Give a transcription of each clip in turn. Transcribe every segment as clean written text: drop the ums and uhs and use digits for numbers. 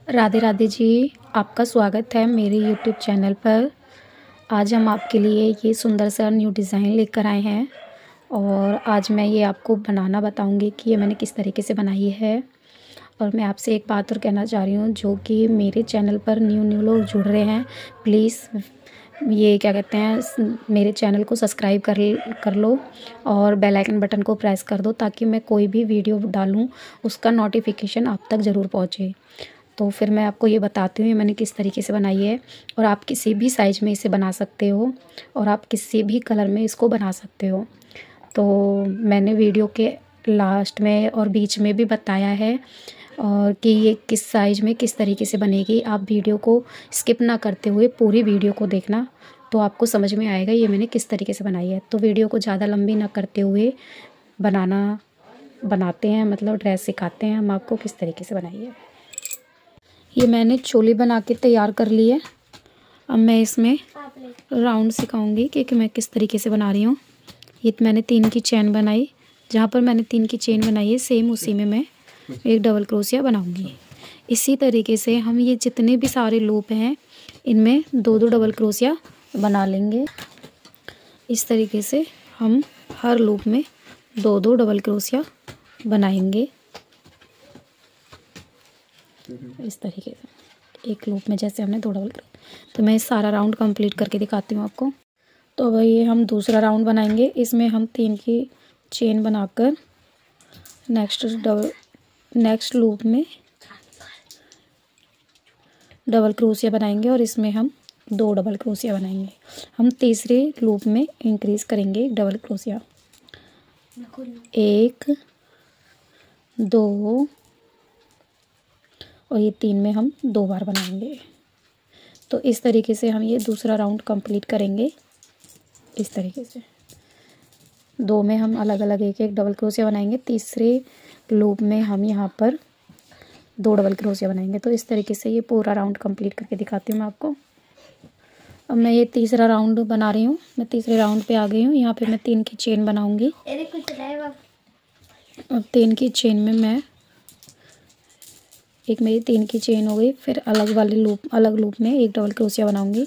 राधे राधे जी, आपका स्वागत है मेरे यूट्यूब चैनल पर। आज हम आपके लिए ये सुंदर सा न्यू डिज़ाइन लेकर आए हैं और आज मैं ये आपको बनाना बताऊंगी कि ये मैंने किस तरीके से बनाई है। और मैं आपसे एक बात और कहना चाह रही हूँ, जो कि मेरे चैनल पर न्यू लोग जुड़ रहे हैं, प्लीज़ ये क्या कहते हैं, मेरे चैनल को सब्सक्राइब कर लो और बेल आइकन बटन को प्रेस कर दो, ताकि मैं कोई भी वीडियो डालूँ उसका नोटिफिकेशन आप तक ज़रूर पहुँचे। तो फिर मैं आपको ये बताती हूँ ये मैंने किस तरीके से बनाई है। और आप किसी भी साइज़ में इसे बना सकते हो और आप किसी भी कलर में इसको बना सकते हो। तो मैंने वीडियो के लास्ट में और बीच में भी बताया है और कि ये किस साइज़ में किस तरीके से बनेगी। आप वीडियो को स्किप ना करते हुए पूरी वीडियो को देखना, तो आपको समझ में आएगा ये मैंने किस तरीके से बनाई है। तो वीडियो को ज़्यादा लंबी ना करते हुए बनाते हैं, मतलब ड्रेस सिखाते हैं हम आपको किस तरीके से बनाई है। ये मैंने चोली बना के तैयार कर ली है। अब मैं इसमें राउंड सिखाऊंगी कि मैं किस तरीके से बना रही हूँ। ये मैंने 3 की चेन बनाई, जहाँ पर मैंने 3 की चेन बनाई है सेम उसी में मैं एक डबल क्रोशिया बनाऊंगी। इसी तरीके से हम ये जितने भी सारे लूप हैं इनमें 2-2 डबल क्रोशिया बना लेंगे। इस तरीके से हम हर लूप में 2-2 डबल क्रोशिया बनाएंगे। इस तरीके से एक लूप में जैसे हमने 2 डबल क्रोशिया। तो मैं सारा राउंड कंप्लीट करके दिखाती हूँ आपको। तो अब ये हम दूसरा राउंड बनाएंगे। इसमें हम 3 की चेन बनाकर नेक्स्ट लूप में डबल क्रोशिया बनाएंगे और इसमें हम 2 डबल क्रोशिया बनाएंगे। हम तीसरे लूप में इंक्रीज करेंगे डबल क्रोशिया, 1 2 और ये 3 में हम 2 बार बनाएंगे। तो इस तरीके से हम ये दूसरा राउंड कंप्लीट करेंगे। इस तरीके से 2 में हम अलग अलग एक डबल क्रोशिया बनाएंगे। तीसरे लूप में हम यहाँ पर 2 डबल क्रोशिया बनाएंगे। तो इस तरीके से ये पूरा राउंड कंप्लीट करके दिखाती हूँ मैं आपको। अब मैं ये तीसरा राउंड बना रही हूँ। मैं तीसरे राउंड पे आ गई हूँ। यहाँ पे मैं 3 की चेन बनाऊंगी और 3 की चेन में मैं एक मेरी 3 की चेन हो गई। फिर अलग लूप में एक डबल क्रोशिया बनाऊंगी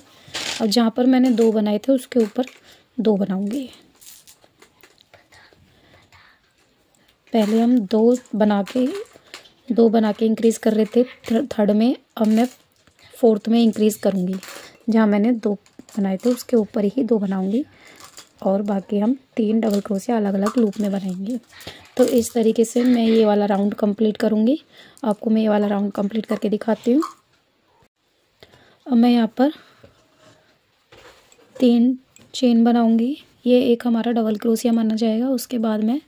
और जहाँ पर मैंने 2 बनाए थे उसके ऊपर 2 बनाऊंगी। पहले हम 2 बना के इंक्रीज़ कर रहे थे थर्ड में। अब मैं फोर्थ में इंक्रीज़ करूँगी। जहाँ मैंने 2 बनाए थे उसके ऊपर ही 2 बनाऊँगी और बाकी हम 3 डबल क्रोशिया अलग अलग लूप में बनाएंगे। तो इस तरीके से मैं ये वाला राउंड कंप्लीट करूँगी। आपको मैं ये वाला राउंड कंप्लीट करके दिखाती हूँ। अब मैं यहाँ पर 3 चेन बनाऊँगी। ये एक हमारा डबल क्रोशिया माना जाएगा। उसके बाद मैं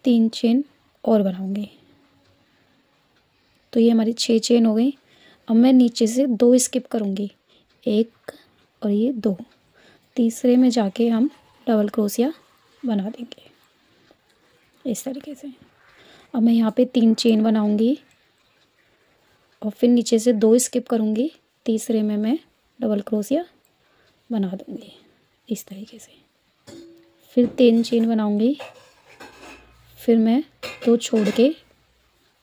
3 चेन और बनाऊँगी। तो ये हमारी 6 चेन हो गई। अब मैं नीचे से 2 स्किप करूँगी, 1 और ये 2। तीसरे में जाके हम डबल क्रोशिया बना देंगे इस तरीके से। अब मैं यहाँ पे 3 चेन बनाऊँगी और फिर नीचे से 2 स्किप करूँगी। तीसरे में मैं डबल क्रोशिया बना दूँगी इस तरीके से। फिर 3 चेन बनाऊँगी, फिर मैं 2 छोड़ के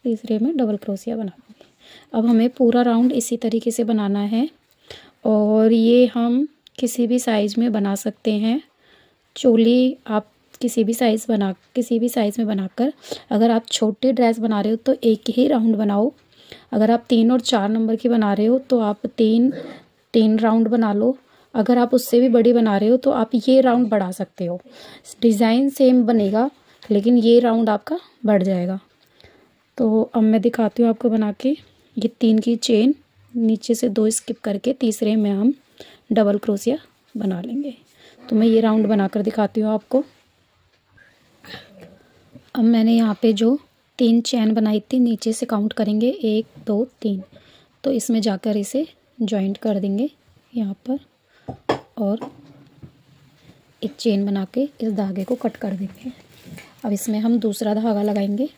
तीसरे में डबल क्रोशिया बना दूँगी। अब हमें पूरा राउंड इसी तरीके से बनाना है और ये हम किसी भी साइज़ में बना सकते हैं। चोली आप किसी भी साइज़ में बनाकर, अगर आप छोटे ड्रेस बना रहे हो तो एक ही राउंड बनाओ। अगर आप 3 और 4 नंबर की बना रहे हो तो आप 3 राउंड बना लो। अगर आप उससे भी बड़ी बना रहे हो तो आप ये राउंड बढ़ा सकते हो। डिज़ाइन सेम बनेगा लेकिन ये राउंड आपका बढ़ जाएगा। तो अब मैं दिखाती हूँ आपको बना के। ये 3 की चेन नीचे से 2 स्किप करके तीसरे में हम डबल क्रोशिया बना लेंगे। तो मैं ये राउंड बनाकर दिखाती हूँ आपको। अब मैंने यहाँ पे जो 3 चेन बनाई थी नीचे से काउंट करेंगे 1 2 3। तो इसमें जाकर इसे जॉइंट कर देंगे यहाँ पर और एक चेन बना के इस धागे को कट कर देंगे। अब इसमें हम दूसरा धागा लगाएंगे।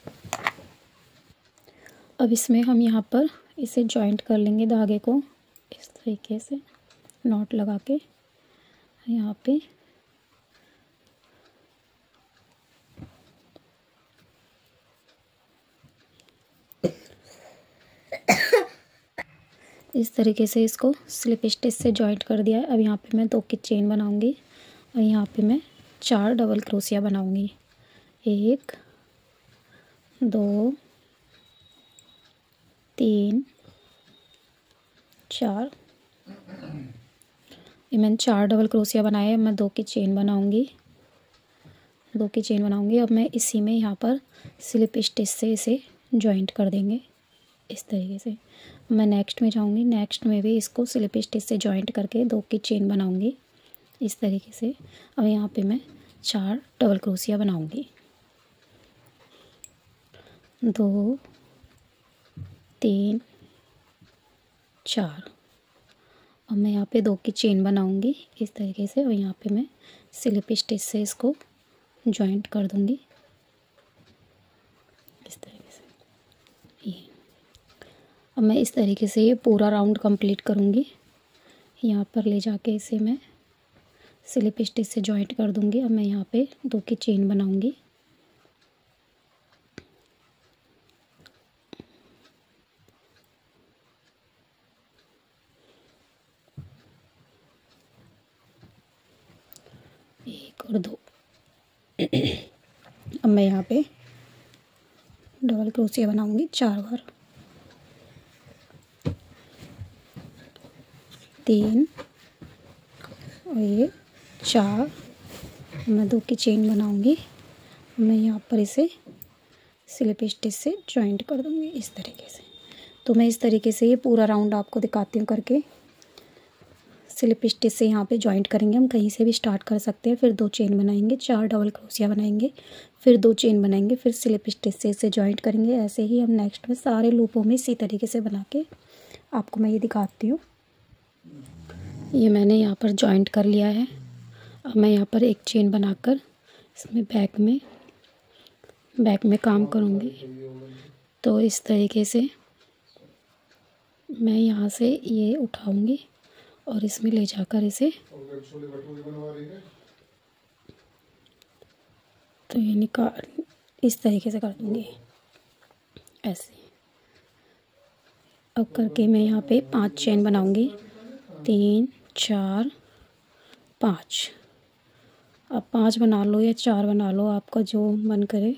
अब इसमें हम यहाँ पर इसे जॉइंट कर लेंगे धागे को इस तरीके से नॉट लगा के यहाँ पे। इस तरीके से इसको स्लिप स्टिच से जॉइंट कर दिया है। अब यहाँ पे मैं 2 की चेन बनाऊंगी और यहाँ पे मैं 4 डबल क्रोशिया बनाऊंगी। 1 2 3 4। ये मैंने 4 डबल क्रोशिया बनाए हैं। मैं 2 की चेन बनाऊंगी, 2 की चेन बनाऊंगी। अब मैं इसी में यहाँ पर स्लिप स्टिच से इसे जॉइंट कर देंगे इस तरीके से। मैं नेक्स्ट में जाऊंगी, नेक्स्ट में भी इसको स्लिप स्टिच से जॉइंट करके 2 की चेन बनाऊंगी इस तरीके से। अब यहाँ पे मैं 4 डबल क्रोशिया बनाऊंगी। 2 3 4। अब मैं यहाँ पे 2 की चेन बनाऊंगी इस तरीके से और यहाँ पे मैं स्लिप स्टिच से इसको जॉइंट कर दूंगी इस तरीके से। ये अब मैं इस तरीके से ये पूरा राउंड कंप्लीट करूंगी। यहाँ पर ले जाके इसे मैं स्लिप स्टिच से जॉइंट कर दूंगी। अब मैं यहाँ पे 2 की चेन बनाऊंगी। एक और 2। अब मैं यहाँ पे डबल क्रोशिया बनाऊंगी 4 बार। 3 और ये 4। मैं 2 की चेन बनाऊंगी। मैं यहाँ पर इसे स्लिप स्टिच से जॉइंट कर दूंगी इस तरीके से। तो मैं इस तरीके से ये पूरा राउंड आपको दिखाती हूँ करके। स्लिप स्टिच से यहाँ पे जॉइंट करेंगे, हम कहीं से भी स्टार्ट कर सकते हैं। फिर 2 चेन बनाएंगे, 4 डबल क्रोशिया बनाएंगे, फिर 2 चेन बनाएंगे, फिर स्लिप स्टिच से इसे जॉइंट करेंगे। ऐसे ही हम नेक्स्ट में सारे लूपों में इसी तरीके से बना के आपको मैं ये दिखाती हूँ। ये मैंने यहाँ पर जॉइंट कर लिया है। अब मैं यहाँ पर एक चेन बनाकर इसमें बैक में काम करूँगी। तो इस तरीके से मैं यहाँ से ये उठाऊँगी और इसमें ले जाकर इसे तो ये निकाल इस तरीके से कर दूँगी ऐसे। अब करके मैं यहाँ पे 5 चेन बनाऊँगी। 3 4 5। अब 5 बना लो या 4 बना लो, आपका जो मन करे।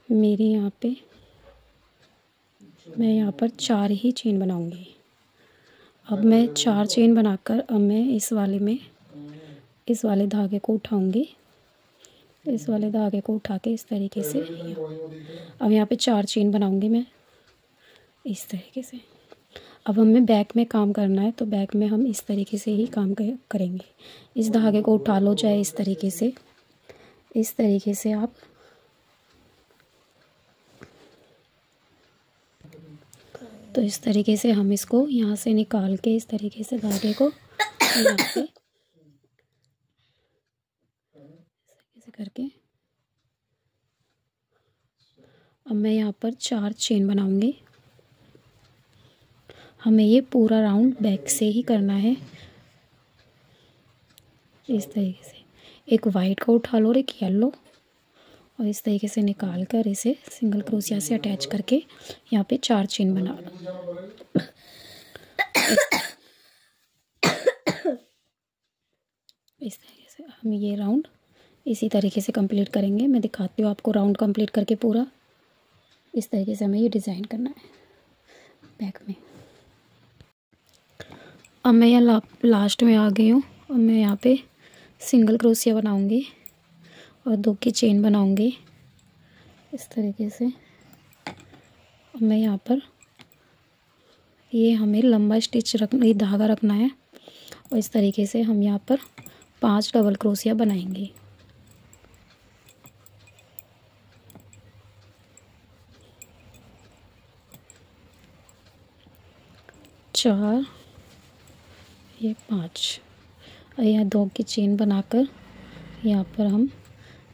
मेरी यहाँ पे मैं यहाँ पर 4 ही चेन बनाऊँगी। अब मैं 4 चेन बनाकर अब मैं इस वाले धागे को उठाऊँगी। इस वाले धागे को उठा के इस तरीके से अब यहाँ पे 4 चेन बनाऊँगी मैं इस तरीके से। अब हमें बैक में काम करना है, तो बैक में हम इस तरीके से ही काम करेंगे। इस धागे को उठा लो चाहे इस तरीके से आप तो इस तरीके से हम इसको यहाँ से निकाल के इस तरीके से धागे को यहाँ पे ऐसे करके अब मैं यहाँ पर 4 चेन बनाऊंगी। हमें ये पूरा राउंड बैक से ही करना है इस तरीके से। एक वाइट का उठा लो और एक येलो और इस तरीके से निकाल कर इसे सिंगल क्रोशिया से अटैच करके यहाँ पे 4 चेन बना लो। इस तरीके से हम ये राउंड इसी तरीके से कंप्लीट करेंगे। मैं दिखाती हूँ आपको राउंड कंप्लीट करके पूरा। इस तरीके से हमें ये डिज़ाइन करना है बैक में। अब मैं यहाँ लास्ट में आ गई हूँ। अब मैं यहाँ पे सिंगल क्रोशिया बनाऊँगी और 2 की चेन बनाऊँगी इस तरीके से। अब मैं यहाँ पर ये हमें लंबा स्टिच धागा रखना है और इस तरीके से हम यहाँ पर 5 डबल क्रोशिया बनाएंगे। चार, ये 5 और यहाँ 2 की चेन बनाकर यहाँ पर हम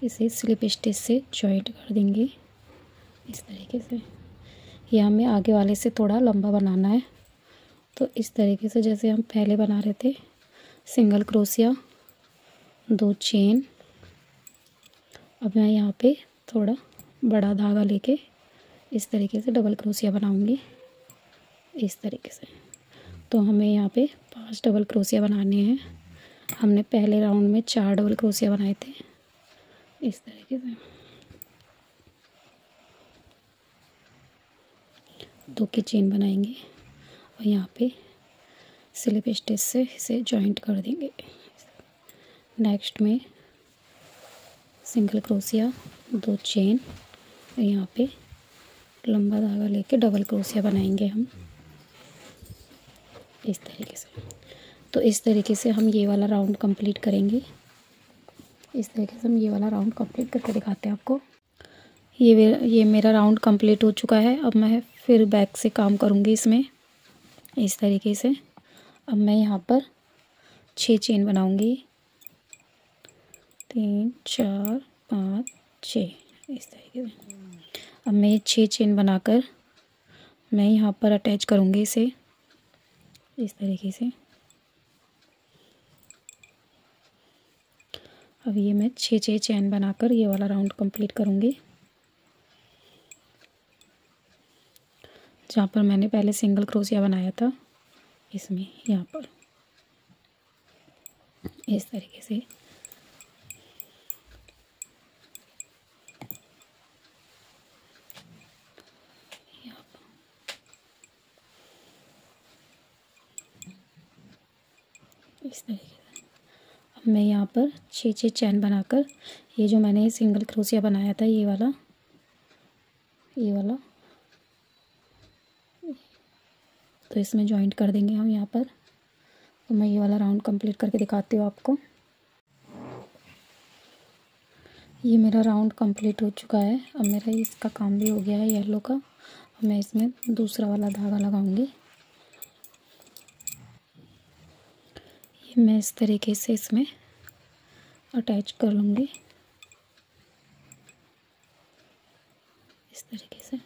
इसे स्लिप स्टिच से जॉइंट कर देंगे इस तरीके से। ये हमें आगे वाले से थोड़ा लंबा बनाना है, तो इस तरीके से जैसे हम पहले बना रहे थे। Single crochet, 2 chain. अब मैं यहाँ पे थोड़ा बड़ा धागा लेके इस तरीके से डबल क्रोशिया बनाऊंगी इस तरीके से। तो हमें यहाँ पे 5 डबल क्रोशिया बनाने हैं। हमने पहले राउंड में 4 डबल क्रोशिया बनाए थे। इस तरीके से 2 की चेन बनाएंगे और यहाँ पे स्लिप स्टिच से इसे जॉइंट कर देंगे। नेक्स्ट में सिंगल क्रोशिया, 2 चेन और यहाँ पे लंबा धागा लेके डबल क्रोशिया बनाएंगे हम इस तरीके से। तो इस तरीके से हम ये वाला राउंड कंप्लीट करेंगे। इस तरीके से हम ये वाला राउंड कंप्लीट करके दिखाते हैं आपको। ये मेरा राउंड कंप्लीट हो चुका है। अब मैं फिर बैक से काम करूँगी इसमें इस तरीके से। अब मैं यहाँ पर 6 चेन बनाऊँगी, 3 4 5 6 इस तरीके से। अब मैं 6 चेन बनाकर मैं यहाँ पर अटैच करूँगी इसे इस तरीके से। अब ये मैं 6 चेन बनाकर ये वाला राउंड कंप्लीट करूँगी। जहाँ पर मैंने पहले सिंगल क्रोशिया बनाया था इसमें यहाँ पर इस तरीके से। यहाँ पर इस तरीके से। अब मैं यहाँ पर 6 चेन बनाकर ये जो मैंने सिंगल क्रोशिया बनाया था ये वाला तो इसमें जॉइंट कर देंगे हम यहाँ पर। तो मैं ये वाला राउंड कंप्लीट करके दिखाती हूँ आपको। ये मेरा राउंड कंप्लीट हो चुका है। अब मेरा इसका काम भी हो गया है येलो का। अब मैं इसमें दूसरा वाला धागा लगाऊंगी। ये मैं इस तरीके से इसमें अटैच कर लूँगी इस तरीके से।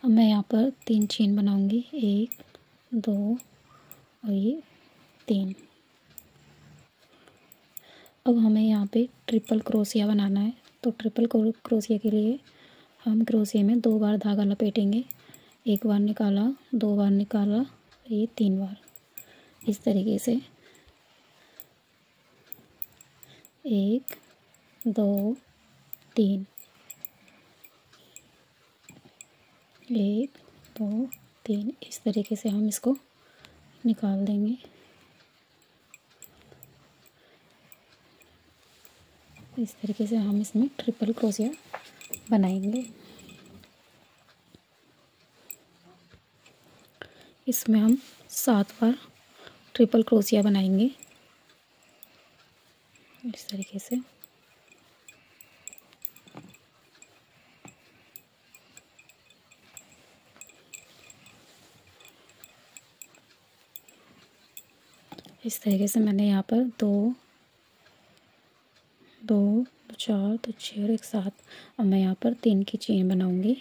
अब मैं यहाँ पर 3 चेन बनाऊंगी, 1 2 और ये 3। अब हमें यहाँ पे ट्रिपल क्रोशिया बनाना है। तो ट्रिपल क्रोशिया के लिए हम क्रोशिया में 2 बार धागा लपेटेंगे। 1 बार निकाला, 2 बार निकाला, ये 3 बार इस तरीके से। 1 2 3 1 2 3 इस तरीके से हम इसको निकाल देंगे। इस तरीके से हम इसमें ट्रिपल क्रोशिया बनाएंगे। इसमें हम 7 बार ट्रिपल क्रोशिया बनाएंगे इस तरीके से। इस तरीके से मैंने यहाँ पर 2 2 4 तो 6 और 1 7। अब मैं यहाँ पर 3 की चेन बनाऊंगी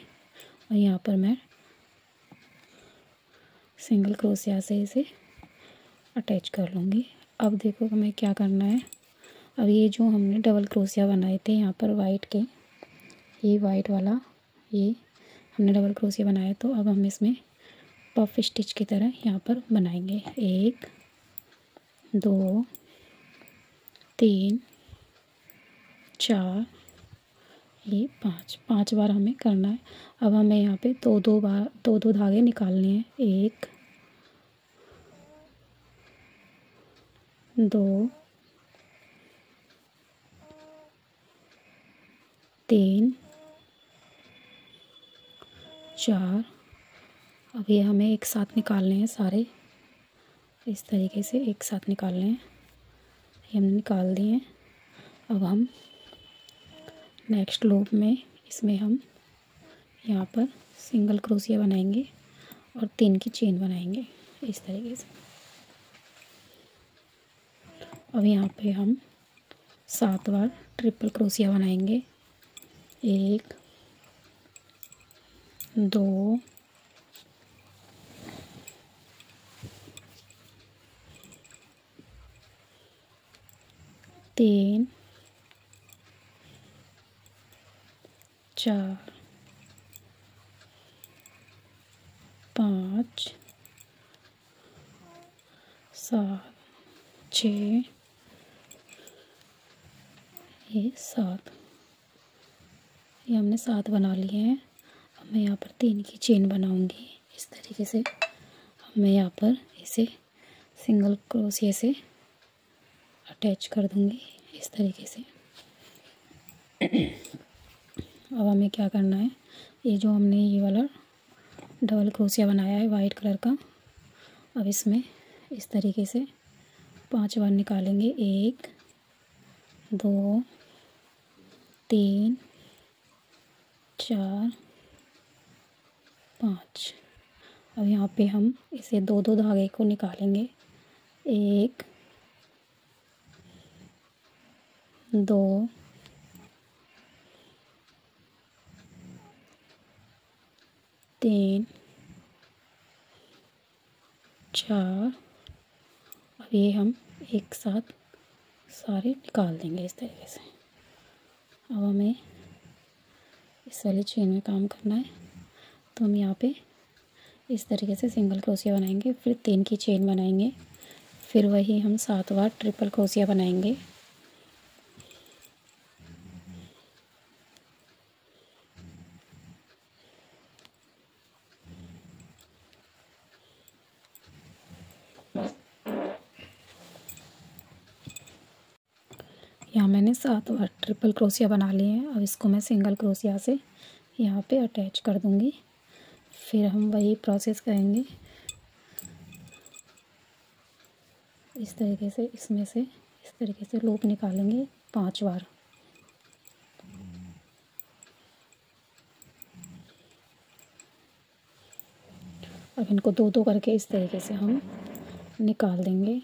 और यहाँ पर मैं सिंगल क्रोशिया से इसे अटैच कर लूँगी। अब देखो हमें क्या करना है। अब ये जो हमने डबल क्रोशिया बनाए थे यहाँ पर वाइट के, ये वाइट वाला ये हमने डबल क्रोशिया बनाया। तो अब हम इसमें पफ स्टिच की तरह यहाँ पर बनाएंगे। 1 2 3 4 ये 5 बार हमें करना है। अब हमें यहाँ पे 2 बार 2 धागे निकालने हैं। 1 2 3 4। अब ये हमें एक साथ निकालने हैं सारे इस तरीके से एक साथ निकालने हैं। ये हमने निकाल दिए हैं। अब हम नेक्स्ट लूप में इसमें हम यहाँ पर सिंगल क्रोशिया बनाएंगे और 3 की चेन बनाएंगे इस तरीके से। अब यहाँ पे हम 7 बार ट्रिपल क्रोशिया बनाएंगे। 1 2 3 4 5 7 6 ये 7, ये हमने 7 बना लिए हैं। अब मैं यहाँ पर 3 की चेन बनाऊंगी इस तरीके से। अब मैं यहाँ पर इसे सिंगल क्रोशिया से अटैच कर दूंगी इस तरीके से। अब हमें क्या करना है, ये जो हमने ये वाला डबल क्रोशिया बनाया है वाइट कलर का, अब इसमें इस तरीके से 5 बार निकालेंगे। 1 2 3 4 5। अब यहाँ पे हम इसे 2 धागे को निकालेंगे। 1 2 3 4। अब ये हम एक साथ सारे निकाल देंगे इस तरीके से। अब हमें इस वाली चेन में काम करना है, तो हम यहाँ पे इस तरीके से सिंगल क्रोशिया बनाएंगे, फिर 3 की चेन बनाएंगे, फिर वही हम 7 बार ट्रिपल क्रोशिया बनाएंगे। यहाँ मैंने 7 बार ट्रिपल क्रोशिया बना लिए हैं। अब इसको मैं सिंगल क्रोशिया से यहाँ पे अटैच कर दूँगी। फिर हम वही प्रोसेस करेंगे इस तरीके से, इसमें से इस तरीके से लूप निकालेंगे 5 बार। अब इनको 2 करके इस तरीके से हम निकाल देंगे।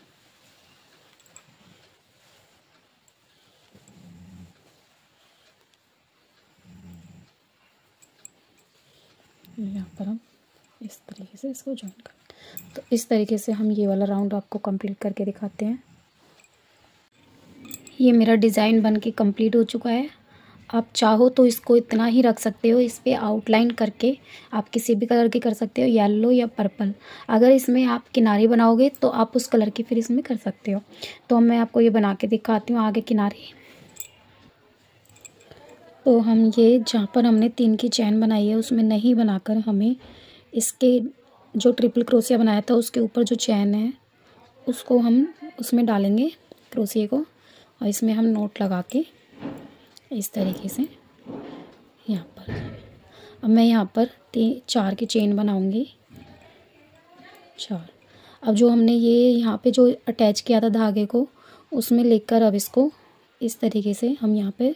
यहाँ पर हम इस तरीके से इसको जॉइन कर, तो इस तरीके से हम ये वाला राउंड आपको कंप्लीट करके दिखाते हैं। ये मेरा डिज़ाइन बन के कंप्लीट हो चुका है। आप चाहो तो इसको इतना ही रख सकते हो, इस पे आउटलाइन करके आप किसी भी कलर की कर सकते हो, येलो या पर्पल। अगर इसमें आप किनारी बनाओगे तो आप उस कलर की फिर इसमें कर सकते हो। तो मैं आपको ये बना के दिखाती हूँ आगे किनारी। तो हम ये जहाँ पर हमने 3 की चैन बनाई है उसमें नहीं बनाकर हमें इसके जो ट्रिपल क्रोशिया बनाया था उसके ऊपर जो चैन है उसको हम उसमें डालेंगे क्रोशिया को, और इसमें हम नोट लगा के इस तरीके से यहाँ पर। अब मैं यहाँ पर 4 की चेन बनाऊंगी, 4। अब जो हमने ये यहाँ पे जो अटैच किया था धागे को उसमें लेकर अब इसको इस तरीके से हम यहाँ पे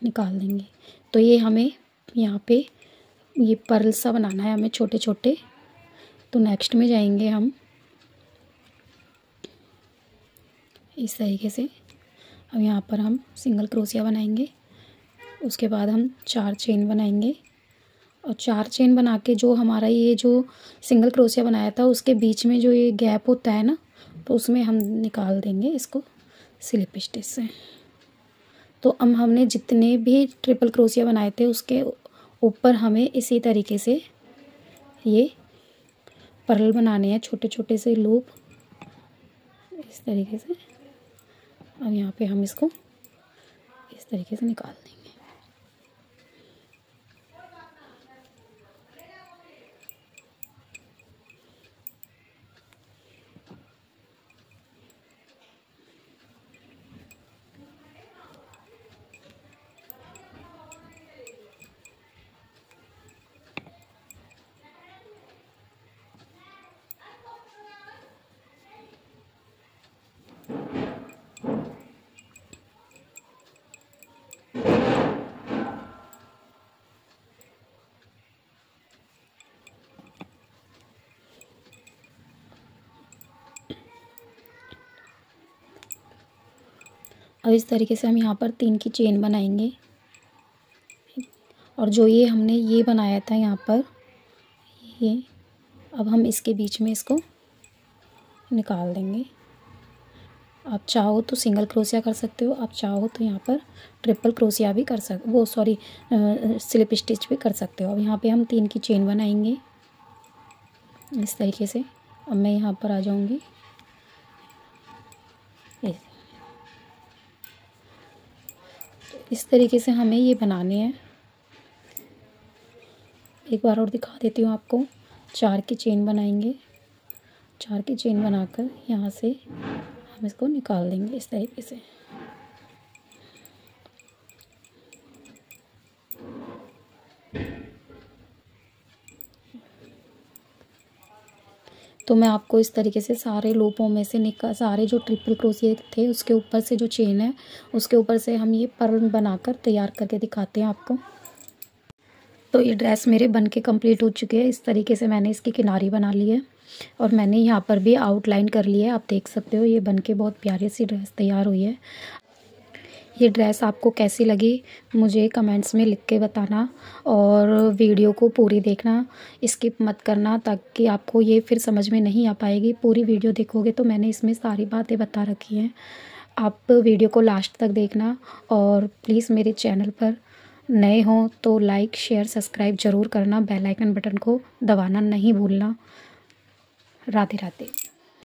निकाल देंगे। तो ये हमें यहाँ पे ये पर्ल सा बनाना है हमें छोटे छोटे। तो नेक्स्ट में जाएंगे हम इस तरीके से। अब यहाँ पर हम सिंगल क्रोशिया बनाएंगे, उसके बाद हम 4 चेन बनाएंगे, और 4 चेन बना के जो हमारा ये जो सिंगल क्रोशिया बनाया था उसके बीच में जो ये गैप होता है ना, तो उसमें हम निकाल देंगे इसको स्लिप स्टिच से। तो अब हमने जितने भी ट्रिपल क्रोशिया बनाए थे उसके ऊपर हमें इसी तरीके से ये पर्ल बनाने हैं, छोटे छोटे से लूप इस तरीके से। अब यहाँ पे हम इसको इस तरीके से निकाल देंगे। अब इस तरीके से हम यहाँ पर 3 की चेन बनाएंगे, और जो ये हमने ये बनाया था यहाँ पर ये, अब हम इसके बीच में इसको निकाल देंगे। आप चाहो तो सिंगल क्रोशिया कर सकते हो, आप चाहो तो यहाँ पर ट्रिपल क्रोशिया भी कर स्लिप स्टिच भी कर सकते हो। अब यहाँ पे हम 3 की चेन बनाएंगे इस तरीके से। अब मैं यहाँ पर आ जाऊँगी, इस तरीके से हमें ये बनाने हैं। एक बार और दिखा देती हूँ आपको। 4 की चेन बनाएंगे, 4 की चेन बनाकर यहाँ से हम इसको निकाल देंगे इस तरीके से। तो मैं आपको इस तरीके से सारे लूपों में से सारे जो ट्रिपल क्रोशिया थे उसके ऊपर से जो चेन है उसके ऊपर से हम ये पर्ल बनाकर तैयार करके दिखाते हैं आपको। तो ये ड्रेस मेरे बन के कंप्लीट हो चुके हैं। इस तरीके से मैंने इसकी किनारी बना ली है और मैंने यहाँ पर भी आउटलाइन कर ली है। आप देख सकते हो ये बन के बहुत प्यारी सी ड्रेस तैयार हुई है। ये ड्रेस आपको कैसी लगी मुझे कमेंट्स में लिख के बताना और वीडियो को पूरी देखना, स्किप मत करना, ताकि आपको ये फिर समझ में नहीं आ पाएगी। पूरी वीडियो देखोगे तो मैंने इसमें सारी बातें बता रखी हैं। आप वीडियो को लास्ट तक देखना और प्लीज़ मेरे चैनल पर नए हों तो लाइक शेयर सब्सक्राइब ज़रूर करना। बेल आइकन बटन को दबाना नहीं भूलना। राधे राधे।